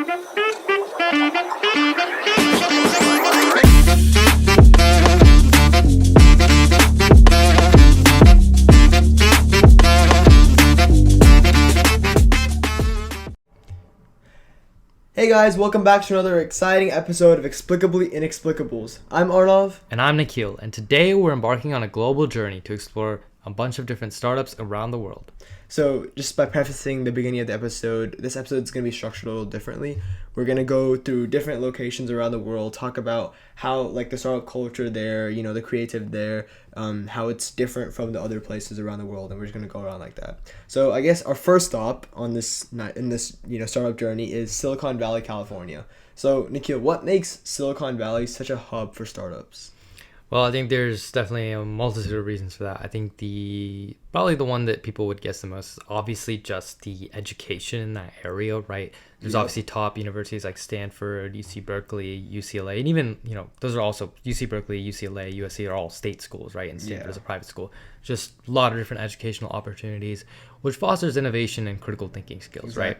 Hey guys, welcome back to another exciting episode of Explicably Inexplicables. I'm Arnav. And I'm Nikhil, and today we're embarking on a global journey to explore a bunch of different startups around the world. So, just by prefacing the beginning of the episode, this episode is going to be structured a little differently. We're going to go through different locations around the world, talk about how, like, the startup culture there, you know, the creative there, how it's different from the other places around the world, and we're just going to go around like that. So, I guess our first stop on this startup journey is Silicon Valley, California. So, Nikhil, what makes Silicon Valley such a hub for startups? Well, I think there's definitely a multitude of reasons for that. I think probably the one that people would guess the most is obviously just the education in that area, right? There's obviously top universities like Stanford, UC Berkeley, UCLA, and even, those are also UC Berkeley, UCLA, USC are all state schools, right? And Stanford is a private school. Just a lot of different educational opportunities, which fosters innovation and critical thinking skills, right?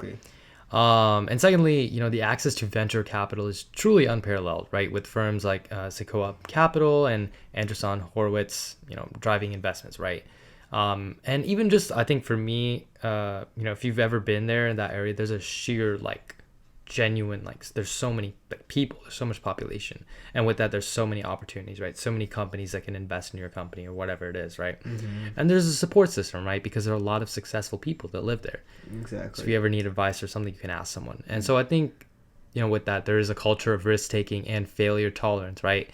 And secondly, the access to venture capital is truly unparalleled, right? With firms like Sequoia Capital and Andreessen Horowitz, driving investments, right? And even just, I think for me, if you've ever been there in that area, there's a sheer, genuine, there's so many people, there's so much population. And with that, there's so many opportunities, right? So many companies that can invest in your company or whatever it is, right? Mm-hmm. And there's a support system, right? Because there are a lot of successful people that live there. Exactly. So if you ever need advice or something, you can ask someone. And so I think, with that, there is a culture of risk-taking and failure tolerance, right?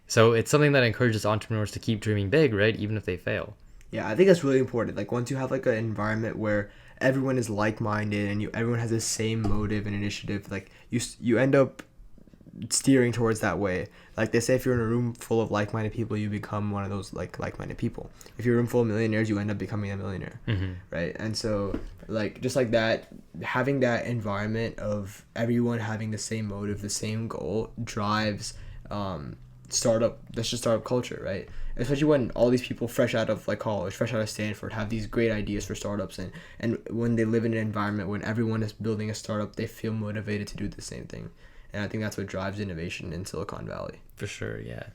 So it's something that encourages entrepreneurs to keep dreaming big, right? Even if they fail. Yeah, I think that's really important. Once you have an environment where everyone is like-minded and everyone has the same motive and initiative, you end up steering towards that way. Like they say, if you're in a room full of like-minded people, you become one of those like-minded people. If you're in a room full of millionaires, you end up becoming a millionaire, right? And so just like that, having that environment of everyone having the same motive, the same goal drives startup culture, right? Especially when all these people fresh out of college, fresh out of Stanford, have these great ideas for startups, and when they live in an environment when everyone is building a startup, they feel motivated to do the same thing. And I think that's what drives innovation in Silicon Valley. For sure, yeah.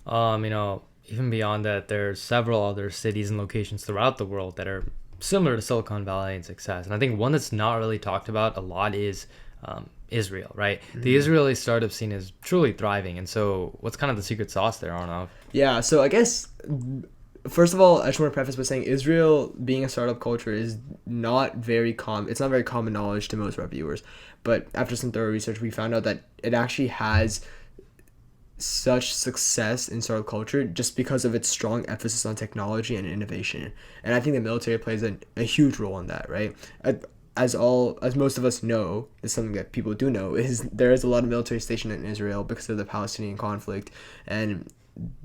Even beyond that, there's several other cities and locations throughout the world that are similar to Silicon Valley in success. And I think one that's not really talked about a lot is Israel, right? Mm-hmm. The Israeli startup scene is truly thriving. And so what's kind of the secret sauce there, Arnav? Yeah, so I guess, first of all, I just want to preface by saying Israel being a startup culture is not very common. It's not very common knowledge to most of our viewers. But after some thorough research, we found out that it actually has such success in startup culture just because of its strong emphasis on technology and innovation. And I think the military plays a huge role in that, right? As most of us know, is something that people do know, is there is a lot of military stationed in Israel because of the Palestinian conflict, and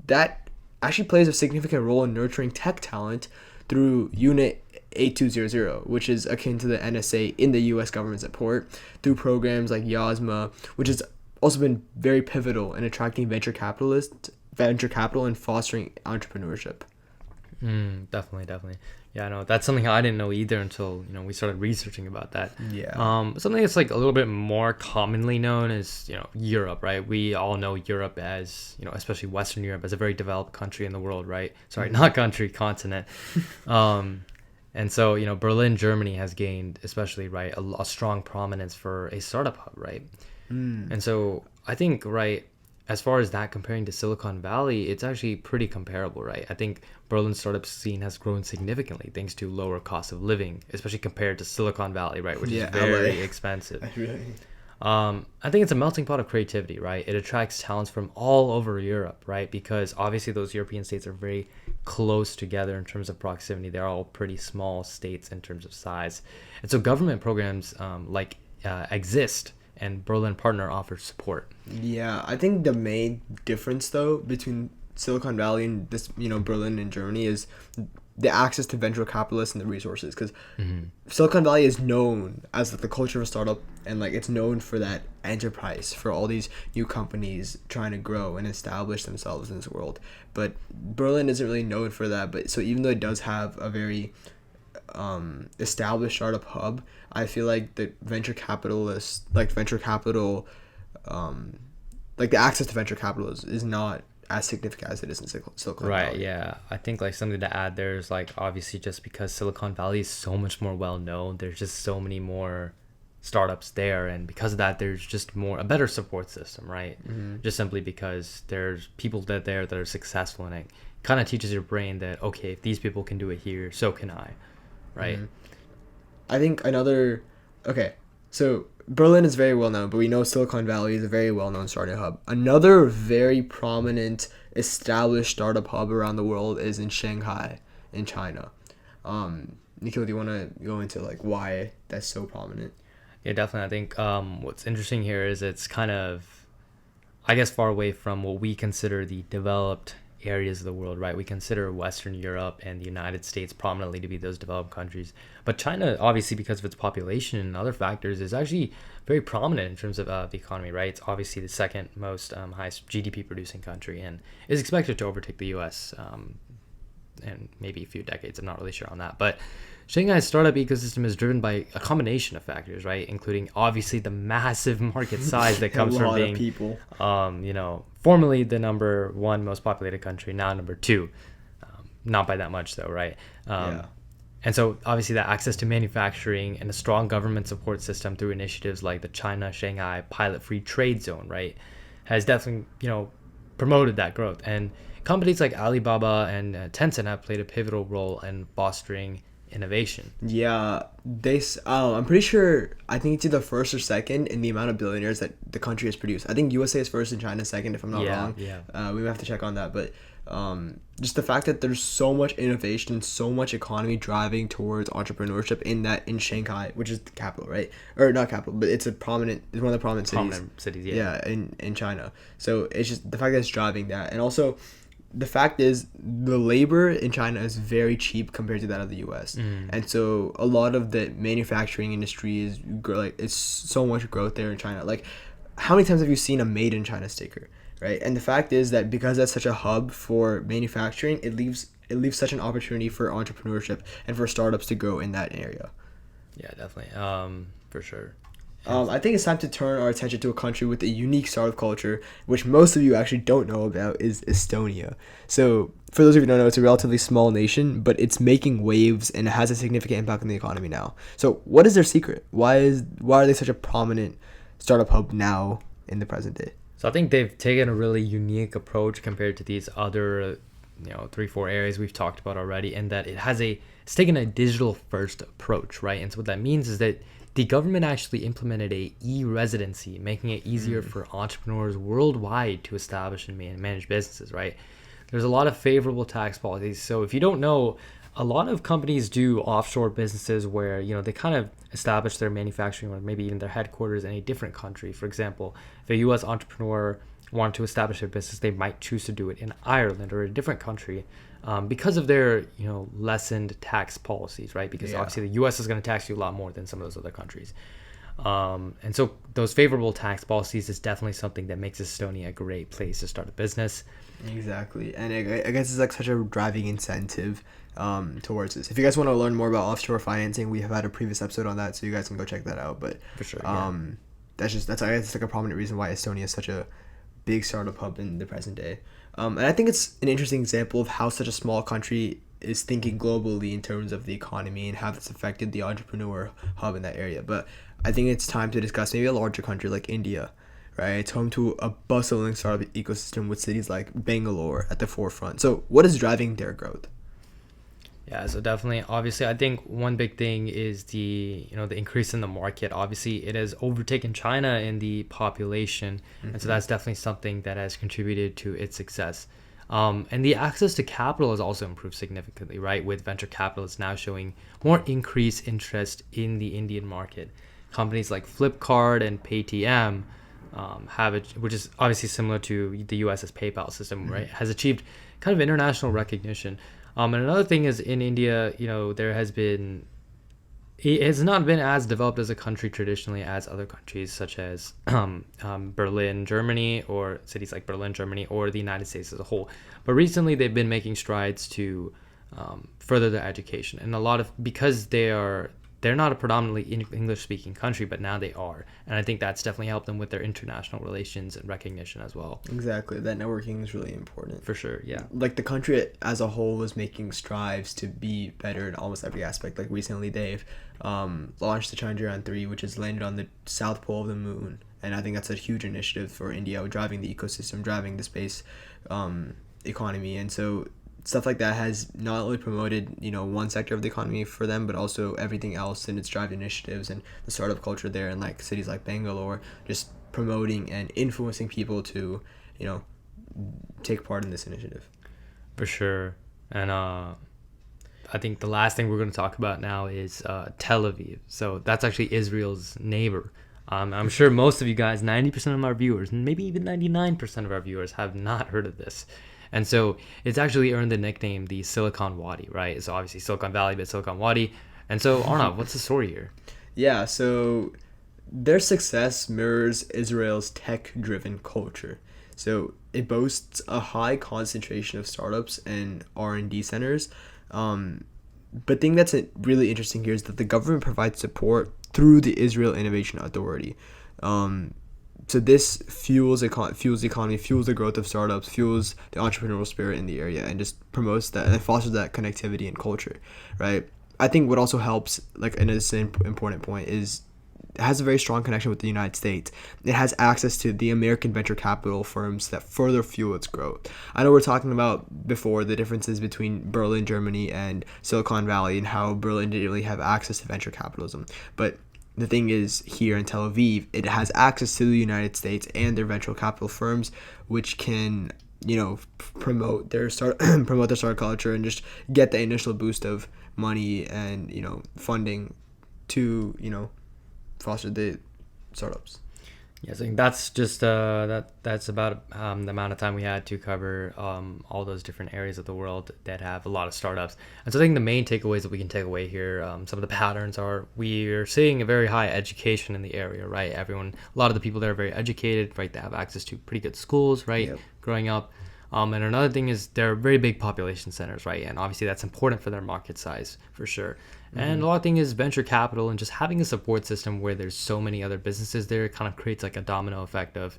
that actually plays a significant role in nurturing tech talent through Unit 8200, which is akin to the NSA in the U.S. government support, through programs like YASMA, which has also been very pivotal in attracting venture capital and fostering entrepreneurship. Definitely. Yeah, no, that's something I didn't know either until, we started researching about that. Yeah. Something that's a little bit more commonly known is, Europe, right? We all know Europe as, especially Western Europe, as a very developed country in the world, right? Sorry, not country, continent. And so, Berlin, Germany has gained, especially, right, a strong prominence for a startup hub, right? And so I think, right, as far as that comparing to Silicon Valley, it's actually pretty comparable, right? I think Berlin's startup scene has grown significantly thanks to lower cost of living, especially compared to Silicon Valley, right, which is very expensive. I think it's a melting pot of creativity, right? It attracts talents from all over Europe, right? Because obviously those European states are very close together in terms of proximity. They're all pretty small states in terms of size. And so government programs exist, and Berlin Partner offers support. Yeah, I think the main difference, though, between Silicon Valley and this, Berlin and Germany is the access to venture capitalists and the resources, because Silicon Valley is known as the culture of a startup, and it's known for that enterprise, for all these new companies trying to grow and establish themselves in this world. But Berlin isn't really known for that. But so even though it does have a very established startup hub, I feel like the venture capitalists, like venture capital, like the access to venture capital is not as significant as it is in Silicon Right, Valley. yeah. I think like something to add there is like obviously just because Silicon Valley is so much more well known, there's just so many more startups there, and because of that there's just a better support system, right? Just simply because there's people that are successful, and it kind of teaches your brain that okay, if these people can do it here, so can I, right? I think another, okay, so Berlin is very well known, but we know Silicon Valley is a very well known startup hub. Another very prominent established startup hub around the world is in Shanghai, in China. Nikhil, do you want to go into like why that's so prominent? Yeah, definitely. I think what's interesting here is it's kind of, I guess, far away from what we consider the developed areas of the world, right? We consider Western Europe and the United States prominently to be those developed countries. But China, obviously, because of its population and other factors, is actually very prominent in terms of the economy, right? It's obviously the second most highest GDP producing country and is expected to overtake the US in maybe a few decades. I'm not really sure on that. But Shanghai's startup ecosystem is driven by a combination of factors, right? Including obviously the massive market size that comes from being, people. formerly the number one most populated country, now number two. Not by that much though, right? Yeah. And so obviously that access to manufacturing and a strong government support system through initiatives like the China Shanghai Pilot Free Trade Zone, right, has definitely, promoted that growth. And companies like Alibaba and Tencent have played a pivotal role in fostering innovation. Yeah, I'm pretty sure. I think it's either first or second in the amount of billionaires that the country has produced. I think USA is first and China second, if I'm not wrong. Yeah. We have to check on that, but just the fact that there's so much innovation and so much economy driving towards entrepreneurship in Shanghai, which is the capital, right? Or not capital, but it's one of the prominent cities. Prominent cities, yeah. Yeah, in China. So it's just the fact that it's driving that, and also the fact is the labor in China is very cheap compared to that of the US. And so a lot of the manufacturing industry is it's so much growth there in China. Like, how many times have you seen a made in China sticker, right? And the fact is that because that's such a hub for manufacturing, it leaves such an opportunity for entrepreneurship and for startups to grow in that area. Yeah, definitely. For sure. I think it's time to turn our attention to a country with a unique startup culture, which most of you actually don't know about, is Estonia. So, for those of you who don't know, it's a relatively small nation, but it's making waves and it has a significant impact on the economy now. So, what is their secret? Why are they such a prominent startup hub now in the present day? So I think they've taken a really unique approach compared to these other, 3-4 areas we've talked about already, in that it's taken a digital first approach, right? And so what that means is that the government actually implemented a e-residency, making it easier for entrepreneurs worldwide to establish and manage businesses, right? There's a lot of favorable tax policies. So if you don't know, a lot of companies do offshore businesses where, they kind of establish their manufacturing or maybe even their headquarters in a different country. For example, if a U.S. entrepreneur wanted to establish a business, they might choose to do it in Ireland or a different country. Because of their, lessened tax policies, right? Because obviously the U.S. is going to tax you a lot more than some of those other countries. And so those favorable tax policies is definitely something that makes Estonia a great place to start a business. Exactly. And I guess it's like such a driving incentive towards this. If you guys want to learn more about offshore financing, we have had a previous episode on that, so you guys can go check that out. But for sure, that's I guess like a prominent reason why Estonia is such a big startup hub in the present day. And I think it's an interesting example of how such a small country is thinking globally in terms of the economy and how that's affected the entrepreneur hub in that area. But I think it's time to discuss maybe a larger country like India, right? It's home to a bustling startup ecosystem with cities like Bangalore at the forefront. So what is driving their growth? Yeah, so definitely, obviously, I think one big thing is the increase in the market. Obviously, it has overtaken China in the population, and so that's definitely something that has contributed to its success. And the access to capital has also improved significantly, right? With venture capitalists now showing more increased interest in the Indian market. Companies like Flipkart and Paytm have it, which is obviously similar to the US's PayPal system, right? Has achieved kind of international recognition. And another thing is in India, it has not been as developed as a country traditionally as other countries such as Berlin, Germany, or cities like Berlin, Germany, or the United States as a whole. But recently they've been making strides to further their education. And a lot of, because they're not a predominantly English speaking country, but now they are, and I think that's definitely helped them with their international relations and recognition as well. Exactly, that networking is really important For sure. Yeah. Like the country as a whole is making strides to be better in almost every aspect. Like recently they've launched the Chandrayaan-3, which has landed on the south pole of the moon, and I think that's a huge initiative for India, driving the ecosystem, driving the space economy. And so stuff like that has not only promoted, one sector of the economy for them, but also everything else, and its drive initiatives and the startup culture there in like cities like Bangalore, just promoting and influencing people to, take part in this initiative. For sure. And I think the last thing we're going to talk about now is Tel Aviv. So that's actually Israel's neighbor. I'm sure most of you guys, 90% of our viewers, maybe even 99% of our viewers, have not heard of this. And so it's actually earned the nickname the Silicon Wadi, right? So obviously Silicon Valley, but Silicon Wadi. And so Arnav, what's the story here? Yeah, so their success mirrors Israel's tech-driven culture. So it boasts a high concentration of startups and R&D centers. But the thing that's really interesting here is that the government provides support through the Israel Innovation Authority. So this fuels the economy, fuels the growth of startups, fuels the entrepreneurial spirit in the area, and just promotes that and fosters that connectivity and culture, right? I think what also helps, like, and it's an important point, is it has a very strong connection with the United States. It has access to the American venture capital firms that further fuel its growth. I know we're talking about before the differences between Berlin, Germany, and Silicon Valley, and how Berlin didn't really have access to venture capitalism, but the thing is, here in Tel Aviv, it has access to the United States and their venture capital firms, which can, promote their startup culture and just get the initial boost of money and, funding to, foster the startups. Yeah, so I think that's just that's about the amount of time we had to cover all those different areas of the world that have a lot of startups. And so I think the main takeaways that we can take away here, some of the patterns are, we're seeing a very high education in the area, right? A lot of the people there are very educated, right? They have access to pretty good schools, right? Yep. Growing up. And another thing is they're very big population centers, right? And obviously that's important for their market size, for sure. Mm-hmm. And a lot of thing is venture capital, and just having a support system where there's so many other businesses there, it kind of creates like a domino effect of,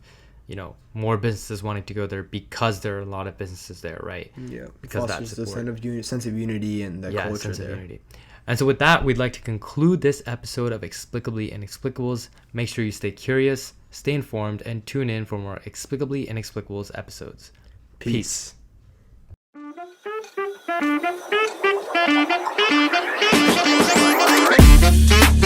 more businesses wanting to go there because there are a lot of businesses there, right? Yeah, because that's the sense of unity and the culture sense there. Of unity. And so with that, we'd like to conclude this episode of Explicably Inexplicables. Make sure you stay curious, stay informed, and tune in for more Explicably Inexplicables episodes. Peace. Peace.